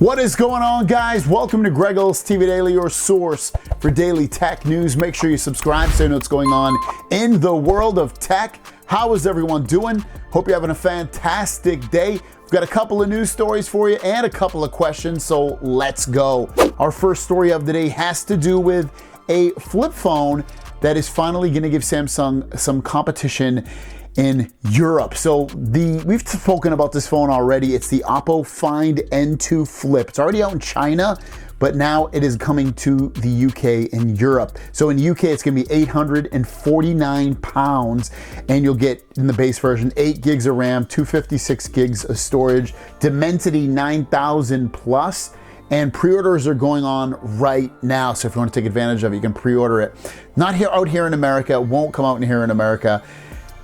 What is going on, guys? Welcome to Greggles TV Daily, your source for daily tech news. Make sure you subscribe so you know what's going on in the world of tech. How is everyone doing? Hope you're having a fantastic day. We've got a couple of news stories for you and a couple of questions, so let's go. Our first story of the day has to do with a flip phone that is finally going to give Samsung some competition in Europe. So we've spoken about this phone already. It's the OPPO Find N2 Flip. It's already out in China, but now it is coming to the UK and Europe. So in the UK, it's gonna be 849 pounds, and you'll get, in the base version, 8 gigs of RAM, 256 gigs of storage, Dimensity 9000 plus, and pre-orders are going on right now. So if you want to take advantage of it, you can pre-order it. Not out here in America, it won't come out here in America.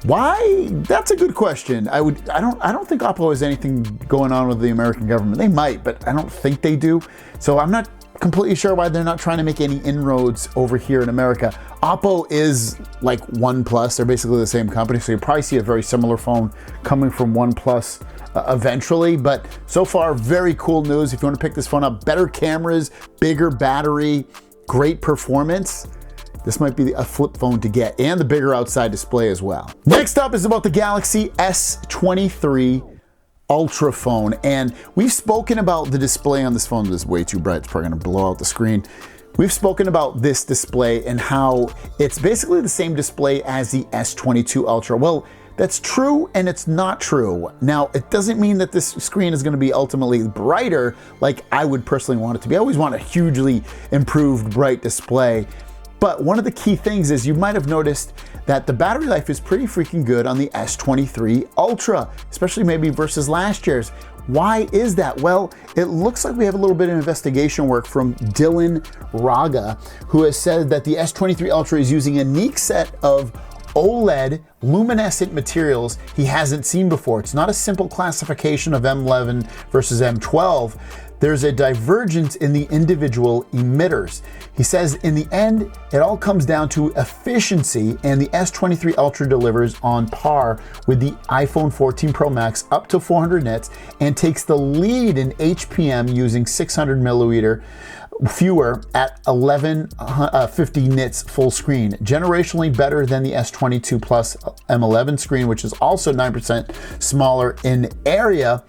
Why? That's a good question. I don't think OPPO has anything going on with the American government. They might, but I don't think they do. So I'm not completely sure why they're not trying to make any inroads over here in America. OPPO is like OnePlus. They're basically the same company. So you'll probably see a very similar phone coming from OnePlus eventually. But so far, very cool news. If you want to pick this phone up, better cameras, bigger battery, great performance. This might be a flip phone to get, and the bigger outside display as well. Next up is about the Galaxy S23 Ultra phone, and we've spoken about the display on this phone. This is way too bright, it's probably gonna blow out the screen. We've spoken about this display and how it's basically the same display as the S22 Ultra. Well, that's true and it's not true. Now, it doesn't mean that this screen is gonna be ultimately brighter like I would personally want it to be. I always want a hugely improved bright display. But one of the key things is you might have noticed that the battery life is pretty freaking good on the S23 Ultra, especially maybe versus last year's. Why is that? Well, it looks like we have a little bit of investigation work from Dylan Raga, who has said that the S23 Ultra is using a unique set of OLED luminescent materials he hasn't seen before. It's not a simple classification of M11 versus M12. There's a divergence in the individual emitters. He says in the end, it all comes down to efficiency, and the S23 Ultra delivers on par with the iPhone 14 Pro Max up to 400 nits and takes the lead in HPM using 600 milliliter fewer at 1150 nits full screen. Generationally better than the S22 Plus M11 screen, which is also 9% smaller in area.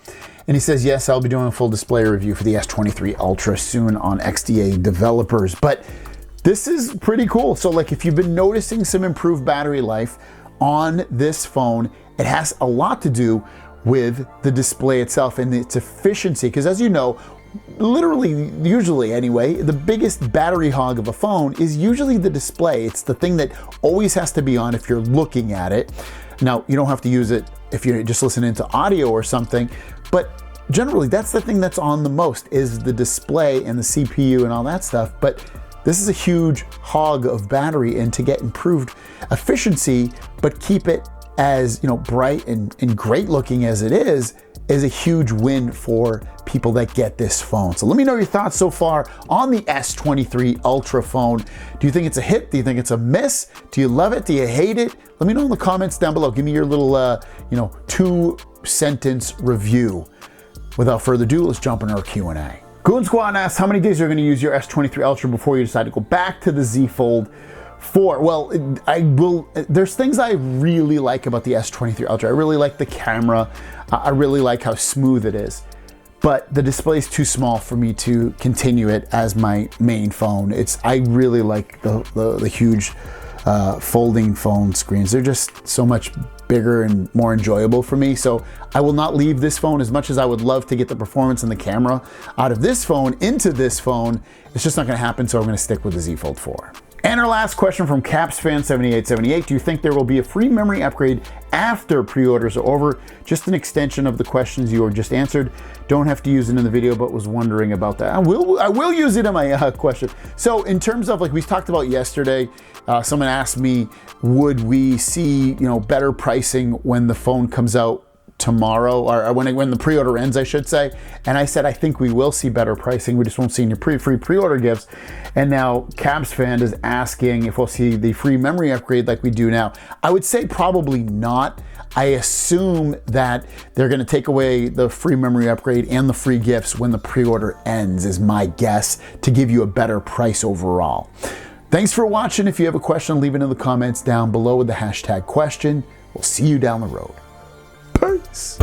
And he says, yes, I'll be doing a full display review for the S23 Ultra soon on XDA developers. But this is pretty cool. So like if you've been noticing some improved battery life on this phone, it has a lot to do with the display itself and its efficiency. Because as you know, literally, usually anyway, the biggest battery hog of a phone is usually the display. It's the thing that always has to be on if you're looking at it. Now, you don't have to use it if you're just listening to audio or something, but generally that's the thing that's on the most is the display and the CPU and all that stuff. But this is a huge hog of battery, and to get improved efficiency, but keep it as, you know, bright and great looking as it is a huge win for people that get this phone. So let me know your thoughts so far on the S23 Ultra phone. Do you think it's a hit? Do you think it's a miss? Do you love it? Do you hate it? Let me know in the comments down below. Give me your little, 2-sentence review. Without further ado, let's jump into our Q&A. Goon Squad asks, how many days are you going to use your S23 Ultra before you decide to go back to the Z Fold 4? Well, there's things I really like about the S23 Ultra. I really like the camera. I really like how smooth it is. But the display is too small for me to continue it as my main phone. I really like the huge folding phone screens. They're just so much bigger and more enjoyable for me. So I will not leave this phone. As much as I would love to get the performance and the camera out of this phone into this phone, it's just not gonna happen, so I'm gonna stick with the Z Fold 4. And our last question from CapsFan7878, do you think there will be a free memory upgrade after pre-orders are over? Just an extension of the questions you just answered. Don't have to use it in the video, but was wondering about that. I will use it in my question. So in terms of, like we talked about yesterday, someone asked me, would we see better pricing when the phone comes out tomorrow, or when the pre-order ends, I should say. And I said, I think we will see better pricing. We just won't see any free pre-order gifts. And now Cabs Fan is asking if we'll see the free memory upgrade like we do now. I would say probably not. I assume that they're going to take away the free memory upgrade and the free gifts when the pre-order ends, is my guess, to give you a better price overall. Thanks for watching. If you have a question, leave it in the comments down below with the hashtag question. We'll see you down the road. Peace.